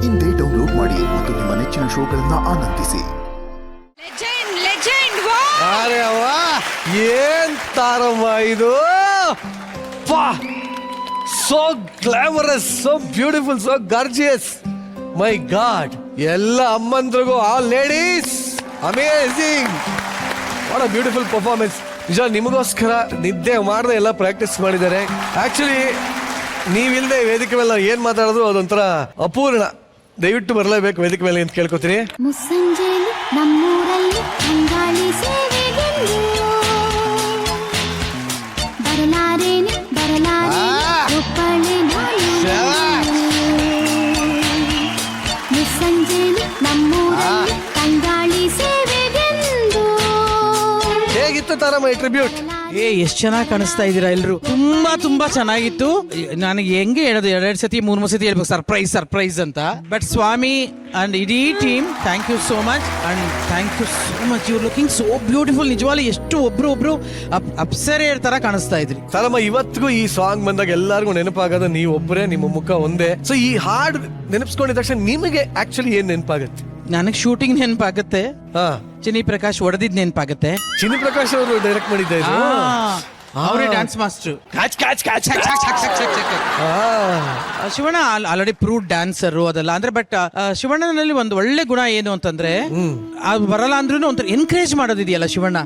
ಇಂದೇ ಡೌನ್ಲೋಡ್ ಮಾಡಿ ಮತ್ತು ನಿಮ್ಮ ನೆಚ್ಚಿನ ಶೋಗಳನ್ನ ಆನಂದಿಸಿ. ಅರೆ ವಾ, ಏನ್ ತಾರಮ್ಮ ಇದು! So glamorous, so beautiful, so gorgeous. My god, ಎಲ್ಲ ಅಮ್ಮಂದ್ರಿಗೂ, all ladies, amazing. What a beautiful performance. ನಿಜ, ನಿಮಗೋಸ್ಕರ ನಿದ್ದೆ ಮಾಡದೆ ಎಲ್ಲ ಪ್ರಾಕ್ಟೀಸ್ ಮಾಡಿದ್ದಾರೆ. ಆಕ್ಚುಲಿ ನೀವಿಲ್ಲದೆ ವೇದಿಕೆ ಮೇಲೆ ಏನ್ ಮಾತಾಡೋದು ಅದೊಂಥರ ಅಪೂರ್ಣ. ದಯವಿಟ್ಟು ಬರಲೇಬೇಕು ವೇದಿಕೆ ಮೇಲೆ ಅಂತ ಕೇಳ್ಕೊತೀನಿ. ಮುಸ್ಸಂಜೆಯಲ್ಲಿ ನಮ್ಮೂರಲ್ಲಿ ಅಂಗಾಳಿ ಸೇವೆಗೆಂದು ಬರಲಾರೇನೆ ಒಪ್ಪಳೆ ನಾನು. ಮುಸ್ಸಂಜೆಯಲ್ಲಿ ನಮ್ಮೂರಲ್ಲಿ ಅಂಗಾಳಿ ಸೇವೆಗೆಂದು. ಹೇಗಿತ್ತು ತಾರಮ್ಮ ಈ ಟ್ರಿಬ್ಯೂಟ್? ಎಷ್ಟು ಚೆನ್ನಾಗಿ ಕಾಣಿಸ್ತಾ ಇದ್ದೀರಾ ಎಲ್ರು. ತುಂಬಾ ಚೆನ್ನಾಗಿತ್ತು. ನನಗೆ ಹೆಂಗೆ ಹೇಳೋದು, 2 ಸತಿ 3 ಸತಿ ಹೇಳ್ಬೇಕು ಸರ್ಪ್ರೈಸ್ ಅಂತ. ಬಟ್ ಸ್ವಾಮಿ ಅಂಡ್ ಇಡೀ team, thank you so much and thank you so much. You looking so beautiful. ನಿಜವಾಗ್ಲೂ ಎಷ್ಟು ಒಬ್ರು ಅಪ್ಸರೆ ತರ ಕಾಣಿಸ್ತಾ ಇದ್ರಿ. ತಾರಮ್ಮ, ಇವತ್ತಿಗೂ ಈ ಸಾಂಗ್ ಬಂದಾಗ ಎಲ್ಲರಿಗೂ ನೆನಪಾಗೋದು ನೀವು ಒಬ್ಬರೇ, ನಿಮ್ಮ ಮುಖ ಒಂದೇ. ಸೊ ಈ ಹಾಡು ನೆನಪಿಸ್ಕೊಂಡಿದ ತಕ್ಷಣ ನಿಮಗೆ ಆಕ್ಚುಲಿ ಏನ್ ನೆನಪಾಗತ್ತೆ? ನನಗೆ ಶೂಟಿಂಗ್ ನೆನಪಾಗತ್ತೆ, ಚಿನಿ ಪ್ರಕಾಶ್ ಹೊಡೆದಿದ್ ನೆನಪಾಗತ್ತೆ. ಚಿನಿ ಪ್ರಕಾಶ್ ಅವರು ಡೈರೆಕ್ಟ್ ಮಾಡಿದ್ದೆ, ಅವರೇ dance master. Shivanna already proved dancer ಅದೆಲ್ಲ ಅಂದ್ರೆ. ಬಟ್ ಶಿವಣ್ಣನಲ್ಲಿ ಒಂದು ಒಳ್ಳೆ ಗುಣ ಏನು ಅಂತಂದ್ರೆ, ಬರಲ್ಲ ಅಂದ್ರೂ ಒಂಥರ ಎನ್ಕರೇಜ್ ಮಾಡೋದಿದೆಯಲ್ಲ ಶಿವಣ್ಣ.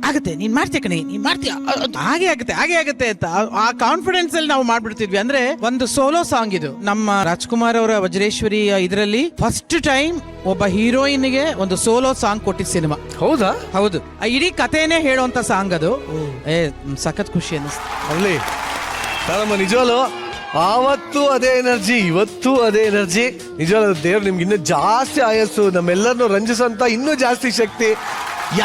ಆಗತ್ತೆ, ನೀನ್ ಮಾಡ್ತೀಯ ಕಣೆ, ನೀನ್ ಮಾಡ್ತೀಯ, ಹಾಗೆ ಆಗತ್ತೆ ಅಂತ ಆ ಕಾನ್ಫಿಡೆನ್ಸ್ ಅಲ್ಲಿ ನಾವು ಮಾಡ್ಬಿಡ್ತಿದ್ವಿ. ಅಂದ್ರೆ ಒಂದು ಸೋಲೋ ಸಾಂಗ್ ಇದು. ನಮ್ಮ ರಾಜ್ಕುಮಾರ್ ಅವರ ವಜ್ರೇಶ್ವರಿ ಇದರಲ್ಲಿ ಫಸ್ಟ್ ಟೈಮ್ ಒಬ್ಬ ಹೀರೋಯಿನ್ ಗೆ ಒಂದು ಸೋಲೋ ಸಾಂಗ್ ಕೊಟ್ಟಿದ್ದ ಸಿನಿಮಾ. ಹೌದಾ? ಹೌದು. ಇಡೀ ಕಥೆನೇ ಹೇಳುವಂತ ಸಾಂಗ್ ಅದು. ಸಖತ್ ಖುಷಿ ಅನ್ನಿಸ್ತು. ಅಲ್ಲಿ ತಾರಮ್ಮ, ನಿಜವಲ್ಲೂ ಆವತ್ತು ಅದೇ ಎನರ್ಜಿ, ಇವತ್ತು ಅದೇ ಎನರ್ಜಿ. ನಿಜವಲ್ಲ, ದೇವ್ರು ನಿಮ್ಗೆ ಇನ್ನೂ ಜಾಸ್ತಿ ಆಯಸ್ಸು, ನಮ್ಮೆಲ್ಲರನ್ನು ರಂಜಿಸಂತ ಇನ್ನೂ ಜಾಸ್ತಿ ಶಕ್ತಿ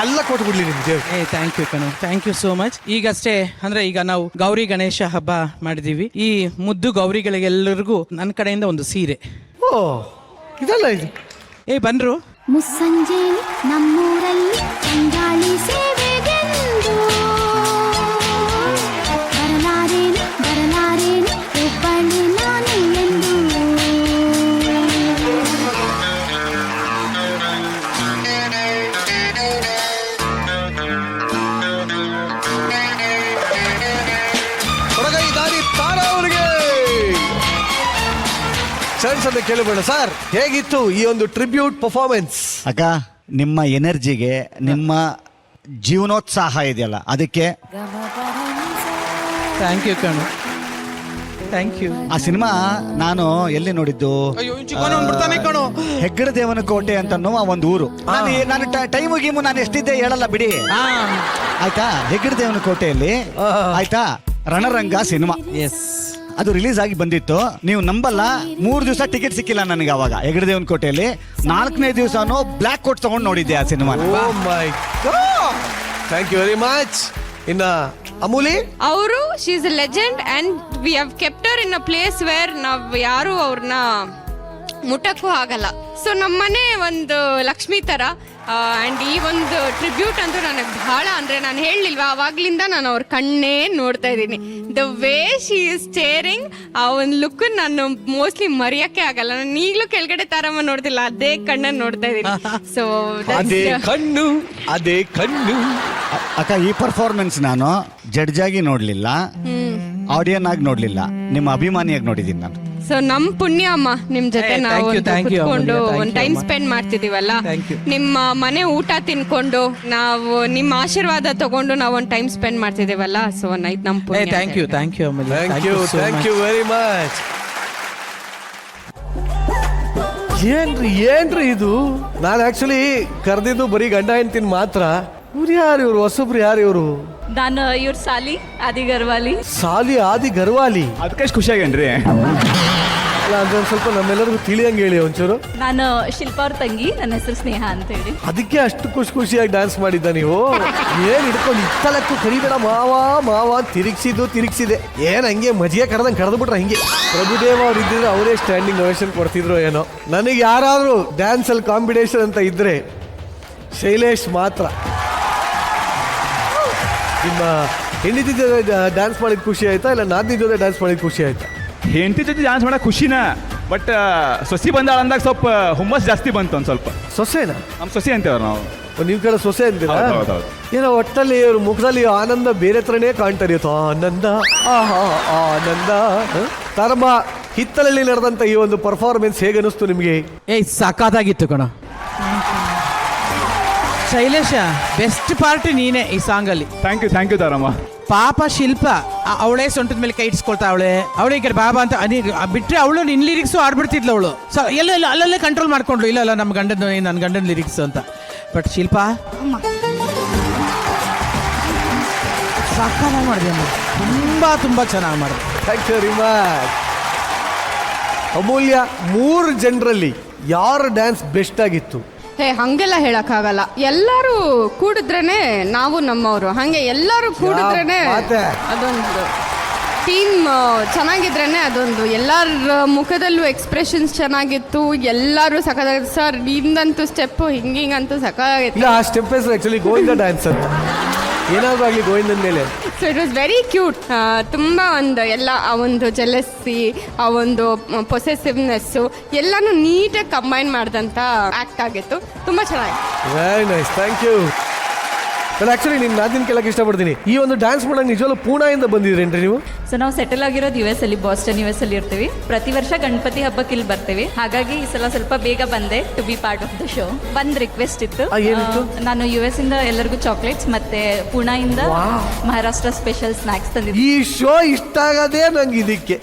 ಎಲ್ಲ ಕೊಟ್ಬಿಡ್ಲಿ ನಿಮ್ಗೆ. ಥ್ಯಾಂಕ್ ಯು ಕಣು, ಥ್ಯಾಂಕ್ ಯು ಸೋ ಮಚ್. ಈಗಷ್ಟೇ ಅಂದ್ರೆ ಈಗ ನಾವು ಗೌರಿ ಗಣೇಶ ಹಬ್ಬ ಮಾಡಿದೀವಿ. ಈ ಮುದ್ದು ಗೌರಿಗಳಿಗೆಲ್ಲರಿಗೂ ನನ್ನ ಕಡೆಯಿಂದ ಒಂದು ಸೀರೆ. ಓ, ಇದಲ್ಲ ಇದು. ಬಂದ್ರು. ಮುಸ್ಸಂಜೆಯಲ್ಲಿ ನಮ್ಮೂರಲ್ಲಿ ಅಂಗಾಳಿ ಸೇವೆಗೆಂದು ಬರಲಾರೇನೆ ಒಬ್ಬಳೆ ನಾನು ಎಂದು. ಸಣ್ಣ ಕೇಳಬೇಡ ಸರ್, ಹೇಗಿತ್ತು ಈ ಒಂದು ಟ್ರಿಬ್ಯೂಟ್ ಪರ್ಫಾರ್ಮೆನ್ಸ್? ಅಕ್ಕ, ನಿಮ್ಮ ಎನರ್ಜಿಗೆ, ನಿಮ್ಮ ಜೀವನೋತ್ಸಾಹ ಇದೆಯಲ್ಲ, ಅದಕ್ಕೆ ಥ್ಯಾಂಕ್ ಯು ಕಣು, ಥ್ಯಾಂಕ್ ಯು. ಆ ಸಿನಿಮಾ ನಾನು ಎಲ್ಲಿ ನೋಡಿದ್ದು, ಹೆಗ್ಗಡ ದೇವನ ಕೋಟೆ ಅಂತ ಒಂದು ಊರು. ನಾನು ಟೈಮು ಗೀಮು ನಾನು ಎಷ್ಟಿದ್ದೆ ಹೇಳಲ್ಲ ಬಿಡಿ, ಆಯ್ತಾ. ಹೆಗ್ಗಡ ದೇವನ ಕೋಟೆಯಲ್ಲಿ ಆಯ್ತಾ ರಣರಂಗ ಸಿನಿಮಾ. ಎಸ್, ಅದು ರಿಲೀಸ್ ಆಗಿ ಬಂದಿತ್ತು. ನೀವು ನಂಬಲ್ಲ, 3 ದಿವಸ ಟಿಕೆಟ್ ಸಿಕ್ಕಿಲ್ಲ ನನಗೆ ಅವಾಗ. ಹೆಗ್ಗಡದೇವನ ಕೋಟೆಯಲ್ಲಿ 4ನೇ ದಿವಸನೂ ಬ್ಲ್ಯಾಕ್ ಕೋಟ್ ತಗೊಂಡು ನೋಡಿದ್ದೆ ಆ cinema. Thank you very much. ಇನ್ನ ಅಮೂಲಿ ಅವರು, she is a legend and we have kept her in a place where ನಾವ್ ಯಾರು ಅವ್ರನ್ನ ಮುಟ್ಟಕ್ಕೂ ಆಗಲ್ಲ. ಸೊ ನಮ್ಮನೆ ಒಂದು ಲಕ್ಷ್ಮಿ ತರ. ಅಂಡ್ ಈ ಒಂದು ಟ್ರಿಬ್ಯೂಟ್ ಅಂತೂ ನನಗೆ ಬಹಳ, ಅಂದ್ರೆ ನಾನು ಹೇಳಲಿಲ್ವಾ ಅವಾಗ್ಲಿಂದ ನಾನು ಅವ್ರ ಕಣ್ಣೇ ನೋಡ್ತಾ ಇದ್ದೀನಿ. The way she is steering, ಆ ಒಂದು ಲುಕ್ ನಾನು ಮೋಸ್ಟ್ಲಿ ಮರೆಯಕ್ಕೆ ಆಗಲ್ಲ. ನಾನು ಈಗಲೂ ಕೆಳಗಡೆ ತಾರಮ್ಮ ನೋಡ್ತಿಲ್ಲ, ಅದೇ ಕಣ್ಣನ್ನು ನೋಡ್ತಾ ಇದ್ದೀನಿ. ಸೊ ಅದೇ ಕಣ್ಣು. ಅಕ್ಕ, ಈ ಪರ್ಫಾರ್ಮೆನ್ಸ್ ನಾನು ಜಡ್ಜ್ ಆಗಿ ನೋಡ್ಲಿಲ್ಲ, ಆಡಿಯನ್ ಆಗಿ ನೋಡ್ಲಿಲ್ಲ, ನಿಮ್ಮ ಅಭಿಮಾನಿಯಾಗಿ ನೋಡಿದ್ದೀನಿ ನಾನು. ಸೊ ನಮ್ ಪುಣ್ಯ ಅಮ್ಮ, ನಿಮ್ ಜೊತೆ ನಾವು ಕುತ್ಕೊಂಡು ಒಂದು ಟೈಮ್ ಸ್ಪೆಂಡ್ ಮಾಡ್ತಿದೀವಲ್ಲ, ನಿಮ್ಮ ಮನೆ ಊಟ ತಿನ್ಕೊಂಡು ನಾವು ನಿಮ್ಮ ಆಶೀರ್ವಾದ ತಗೊಂಡು ನಾವು ಒಂದು ಟೈಮ್ ಸ್ಪೆಂಡ್ ಮಾಡ್ತಿದೀವಲ್ಲ. ಸೊ ನೈಟ್ ನಮ್ ಪುಣ್ಯ. Thank you thank you very much. ಏನ್ರಿ ಇದು? ನಾನು ಆಕ್ಚುಲಿ ಕರೆದಿದ್ದು ಬರೀ ಗಂಡ ಹೆಂಡ್ತಿನ ಮಾತ್ರ. ಇವ್ರು ಯಾರು? ಇವ್ರು ಹೊಸಬ್ರು ಯಾರು ಇವರು? ನಾನು ಇವ್ರ ಸಾಲಿ ಆದಿ ಗರ್ವಾಲಿ. ಅದಕ್ಕೆ ಖುಷಿಯಾಗೇನ್ರಿ? ಅಂದ್ರೆ ಸ್ವಲ್ಪ ನಮ್ಮೆಲ್ಲರಿಗೂ ತಿಳಿಯಂಗೆ ಹೇಳಿ ಒಂಚೂರು. ನಾನು ಶಿಲ್ಪಾ ಅವ್ರ ತಂಗಿ, ನನ್ನ ಹೆಸರು ಸ್ನೇಹ ಅಂತ ಹೇಳಿ. ಅದಕ್ಕೆ ಅಷ್ಟು ಖುಷಿಯಾಗಿ ಡ್ಯಾನ್ಸ್ ಮಾಡಿದ್ದ ನೀವು? ಏನ್ ಹಿಡ್ಕೊಂಡು ಇತ್ತಲಕ್ಕೂ ಕರಿಬೇಡ ಮಾವ ತಿರುಗಿಸಿದೆ. ಏನ್ ಹಂಗೆ ಮಜ್ಜಿಗೆ ಕರೆದು ಬಿಟ್ರೆ ಹಿಂಗೆ. ಪ್ರಭುದೇವ ಅವ್ರು ಇದ್ದಿದ್ರೆ ಅವರೇ ಸ್ಟ್ಯಾಂಡಿಂಗ್ ಓವೇಷನ್ ಕೊಡ್ತಿದ್ರು ಏನೋ. ನನಗೆ ಯಾರಾದ್ರೂ ಡ್ಯಾನ್ಸ್ ಅಲ್ಲಿ ಕಾಂಪಿಟೇಷನ್ ಅಂತ ಇದ್ರೆ ಶೈಲೇಶ್ ಮಾತ್ರ. ನಿಮ್ಮ ಹೆಂಡತಿ ಜೊತೆ ಡ್ಯಾನ್ಸ್ ಮಾಡಿದ ಖುಷಿ ಆಯ್ತಾ, ಇಲ್ಲ ನಾದಿನಿ ಜೊತೆ ಡ್ಯಾನ್ಸ್ ಮಾಡಿದ ಖುಷಿ ಆಯ್ತಾ? ಹೆಂಡತಿ ಜೊತೆ ಡ್ಯಾನ್ಸ್ ಮಾಡೋ ಖುಷಿನ ಬಟ್ ಸೊಸಿ ಬಂದಾಳ ಅಂದಾಗ ಸ್ವಲ್ಪ ಹುಮ್ಮಸ್ ಜಾಸ್ತಿ ಬಂತು ಒಂದು ಸ್ವಲ್ಪ. ಸೊಸೆನಾ? ನಮ್ಮ ಸೊಸಿ ಅಂತೇವ್ರು ನಾವು. ನಿಮ್ ಕಡೆ ಸೊಸೆ ಅಂತೀರಾ? ಹೌದು, ಹೌದು, ಹೌದು. ಏನೋ ಒಟ್ಟಲ್ಲಿ ಇವ್ರ ಮುಖದಲ್ಲಿ ಆನಂದ ಬೇರೆ ತರನೇ ಕಾಣ್ತಾ ಇರುತ್ತೆ. ಆನಂದ, ಆಹಾ ಆನಂದ. ತರ್ಮ ಹಿತ್ತಲಲ್ಲಿ ನಡೆದಂತ ಈ ಒಂದು ಪರ್ಫಾರ್ಮೆನ್ಸ್ ಹೇಗೆ ಅನಿಸ್ತು ನಿಮ್ಗೆ? ಏಯ್ ಸಖತ್ತಾಗಿತ್ತು ಕಣ ಶೈಲೇಶ. ಬೆಸ್ಟ್ ಪಾರ್ಟಿ ನೀನೇ ಈ ಸಾಂಗಲ್ಲಿ. Thank you ತಾರಮ್ಮ. ಪಾಪ ಶಿಲ್ಪ ಅವಳೇ ಸೊಂಟದ ಮೇಲೆ ಕೈ ಇಟ್ಸ್ಕೊಳ್ತಾ ಅವಳೆ ಈ ಕಡೆ ಬಾಬಾ ಅಂತ ಬಿಟ್ರೆ ಅವಳು ನಿನ್ ಲಿರಿಕ್ಸು ಆಡ್ಬಿಡ್ತಿದ್ಲು ಅವಳು. ಸೊ ಎಲ್ಲ ಅಲ್ಲಲ್ಲೇ ಕಂಟ್ರೋಲ್ ಮಾಡ್ಕೊಂಡ್ಳು. ಇಲ್ಲ ನಮ್ಮ ನನ್ನ ಗಂಡನ ಲಿರಿಕ್ಸ್ ಅಂತ. ಬಟ್ ಶಿಲ್ಪ ಸಕ್ಕತ್ತಾಗಿ ಮಾಡಿದೆ ಅಮ್ಮ. ತುಂಬಾ ಚೆನ್ನಾಗಿ ಮಾಡಿದೆ. Thank you very much. Amulya, 3 ಜನರಲ್ಲಿ ಯಾರ ಡ್ಯಾನ್ಸ್ ಬೆಸ್ಟ್ ಆಗಿತ್ತು? ಹಂಗೆಲ್ಲ ಹೇಳಕ್ಕಾಗಲ್ಲ. ಎಲ್ಲರೂ ಕೂಡಿದ್ರೇನೆ ನಾವು ನಮ್ಮವರು. ಹಂಗೆ ಎಲ್ಲರೂ ಕೂಡಿದ್ರೇನೆ ಮಾತೆ. ಅದೊಂದು ಟೀಮ್ ಚೆನ್ನಾಗಿದ್ರೇನೆ ಅದೊಂದು. ಎಲ್ಲರ ಮುಖದಲ್ಲೂ ಎಕ್ಸ್ಪ್ರೆಷನ್ಸ್ ಚೆನ್ನಾಗಿತ್ತು. ಎಲ್ಲರೂ ಸಖತ್ತಾಗಿತ್ತು. Sir ನಿಂದಂತೂ step ಹಿಂಗಿಂಗಂತೂ ಸಖತ್ತಾಗಿತ್ತು. ಇಲ್ಲ, ಆ ಸ್ಟೆಪ್ ಹೆಸರು ಆಕ್ಚುಲಿ ಗೋವಿಂದ ಡ್ಯಾನ್ಸ್ ಅಂತ. ಏನಾದರೂ ಆಗಲಿ ಗೋವಿಂದನ ಮೇಲೆ. So it was very cute. ತುಂಬ ಒಂದು ಎಲ್ಲ ಆ ಒಂದು ಜೆಲಸ್ಸಿ, ಆ ಒಂದು ಪೊಸೆಸಿವ್ನೆಸ್ಸು ಎಲ್ಲನೂ ನೀಟಾಗಿ ಕಂಬೈನ್ ಮಾಡಿದಂಥ ಆ್ಯಕ್ಟ್ ಆಗಿತ್ತು. ತುಂಬ ಚೆನ್ನಾಗಿತ್ತು. Very nice, thank you. ನಾನು ಆಕ್ಚುಲಿ ನಿಮ್ಮ ಮಾತಿನ ಕೇಳಕ್ಕೆ ಇಷ್ಟಪಡ್ತೀನಿ. ಈ ಒಂದು ಡ್ಯಾನ್ಸ್ ಮಾಡಕ್ಕೆ ನಿಜವಾಗ್ಲೂ ಪೂನಾಯಿಂದ ಬಂದಿದ್ರೇನ್ರಿ ನೀವು? ಸೊ ನಾವು ಸೆಟಲ್ ಆಗಿರೋದು US ಅಲ್ಲಿ, ಬಾಸ್ಟನ್ US ಅಲ್ಲಿ ಇರ್ತೀವಿ. ಪ್ರತಿ ವರ್ಷ ಗಣಪತಿ ಹಬ್ಬಕ್ಕೆ ಇಲ್ಲಿ ಬರ್ತೀವಿ. ಹಾಗಾಗಿ ಈ ಸಲ ಸ್ವಲ್ಪ ಬೇಗ ಬಂದೆ to be part of the show. ಒಂದು ರಿಕ್ವೆಸ್ಟ್ ಇತ್ತು. ಏನಿತ್ತು? ನಾನು US ಇಂದ ಎಲ್ಲರಿಗೂ ಚಾಕ್ಲೇಟ್ಸ್ ಮತ್ತೆ ಪುಣೆಯಿಂದ ಮಹಾರಾಷ್ಟ್ರ ಸ್ಪೆಷಲ್ ಸ್ನ್ಯಾಕ್ಸ್ ತಂದಿದ್ದೆ. ಈ ಶೋ ಇಷ್ಟ ಆಗದೆ ನಂಗೆ. ಇದಕ್ಕೆ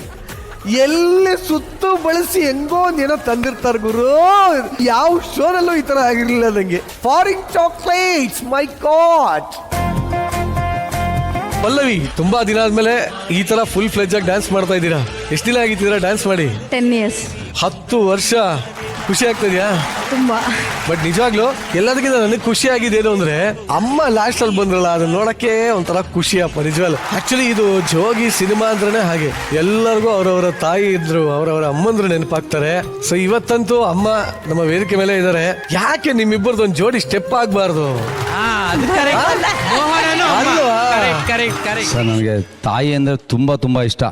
ಎಲ್ಲಿ ಸುತ್ತು ಬಳಸಿ ಹೆಂಗೋ ಒಂದೇನೋ ತಂದಿರ್ತಾರೆ ಗುರು. ಯಾವ ಶೋನಲ್ಲೂ ಈ ತರ ಆಗಿರ್ಲಿಲ್ಲ ನಂಗೆ. ಫಾರಿನ್ ಚಾಕ್ಲೇಟ್ಸ್, ಮೈ ಗಾಡ್. ಪಲ್ಲವಿ, ತುಂಬಾ ದಿನ ಆದ್ಮೇಲೆ ಈ ತರ ಫುಲ್ ಫ್ಲೆಜ್ ಆಗಿ ಡ್ಯಾನ್ಸ್ ಮಾಡ್ತಾ ಇದ್ದೀರಾ. ಎಷ್ಟು ದಿನ ಆಗಿದ್ದೀರಾ ಡ್ಯಾನ್ಸ್ ಮಾಡಿ? 10 years. 10 ವರ್ಷ. ಖುಷಿ ಆಗ್ತದ್ಯಾ? ತುಂಬಾ. ಬಟ್ ನಿಜವಾಗ್ಲೂ ಎಲ್ಲದಕ್ಕಿಂತ ನನಗೆ ಖುಷಿ ಆಗಿದ್ದೇನು ಅಂದ್ರೆ ಅಮ್ಮ ಲಾಸ್ಟ್ ಅಲ್ಲಿ ಬಂದ್ರಲ್ಲ, ಅದನ್ನ ನೋಡಕ್ಕೆ ಒಂಥರ ಖುಷಿಯಪ್ಪ ನಿಜವಲ್ಲ. ಆಕ್ಚುಲಿ ಇದು ಜೋಗಿ ಸಿನಿಮಾ ಅಂದ್ರೇನೆ ಹಾಗೆ. ಎಲ್ಲರಿಗೂ ಅವರವರ ತಾಯಿ ಇದ್ರು, ಅವರವರ ಅಮ್ಮಂದ್ರು ನೆನಪಾಗ್ತಾರೆ. ಸೊ ಇವತ್ತಂತೂ ಅಮ್ಮ ನಮ್ಮ ವೇದಿಕೆ ಮೇಲೆ ಇದ್ದಾರೆ. ಯಾಕೆ ನಿಮ್ಮಿಬ್ಬರದ್ದು ಒಂದು ಜೋಡಿ ಸ್ಟೆಪ್ ಆಗ್ಬಾರ್ದು? ಸರ್, ನನಗೆ ತಾಯಿ ಅಂದರೆ ತುಂಬ ಇಷ್ಟ.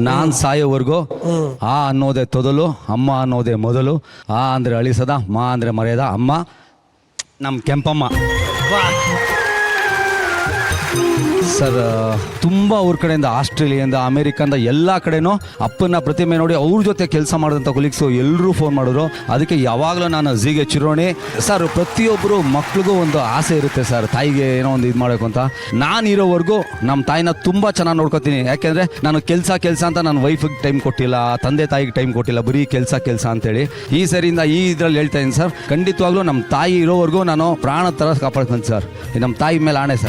ನಾನು ಸಾಯೋವರೆಗೂ ಆ ಅನ್ನೋದೇ ತೊದಲು, ಅಮ್ಮ ಅನ್ನೋದೇ ಮೊದಲು. ಆ ಅಂದರೆ ಅಳಿಸದ, ಮಾ ಅಂದರೆ ಮರ್ಯಾದ. ಅಮ್ಮ ನಮ್ಮ ಕೆಂಪಮ್ಮ. ಸರ್, ತುಂಬ ಅವ್ರ ಕಡೆಯಿಂದ, ಆಸ್ಟ್ರೇಲಿಯಿಂದ, ಅಮೇರಿಕದಿಂದ ಎಲ್ಲ ಕಡೆನೂ ಅಪ್ಪನ ಪ್ರತಿಮೆ ನೋಡಿ ಅವ್ರ ಜೊತೆ ಕೆಲಸ ಮಾಡಿದಂಥ ಕೊಲೀಗ್ಸು ಎಲ್ಲರೂ ಫೋನ್ ಮಾಡಿದ್ರು. ಅದಕ್ಕೆ ಯಾವಾಗಲೂ ನಾನು ಝೀಗೆ ಚಿರೋಣಿ. ಸರ್, ಪ್ರತಿಯೊಬ್ಬರು ಮಕ್ಳಿಗೂ ಒಂದು ಆಸೆ ಇರುತ್ತೆ ಸರ್, ತಾಯಿಗೆ ಏನೋ ಒಂದು ಇದು ಮಾಡಬೇಕು ಅಂತ. ನಾನು ಇರೋವರೆಗೂ ನಮ್ಮ ತಾಯಿನ ತುಂಬ ಚೆನ್ನಾಗಿ ನೋಡ್ಕೊತೀನಿ. ಯಾಕೆಂದರೆ ನಾನು ಕೆಲಸ ಅಂತ ನನ್ನ ವೈಫಿಗೆ ಟೈಮ್ ಕೊಟ್ಟಿಲ್ಲ, ತಂದೆ ತಾಯಿಗೆ ಟೈಮ್ ಕೊಟ್ಟಿಲ್ಲ, ಬರೀ ಕೆಲಸ ಅಂತೇಳಿ. ಈ ಸರಿಯಿಂದ ಈ ಇದರಲ್ಲಿ ಹೇಳ್ತಾ ಇದ್ದೀನಿ ಸರ್, ಖಂಡಿತವಾಗ್ಲೂ ನಮ್ಮ ತಾಯಿ ಇರೋವರೆಗೂ ನಾನು ಪ್ರಾಣ ಥರ ಕಾಪಾಡ್ತೀನಿ ಸರ್. ನಮ್ಮ ತಾಯಿ ಮೇಲೆ ಆಣೆ ಸರ್.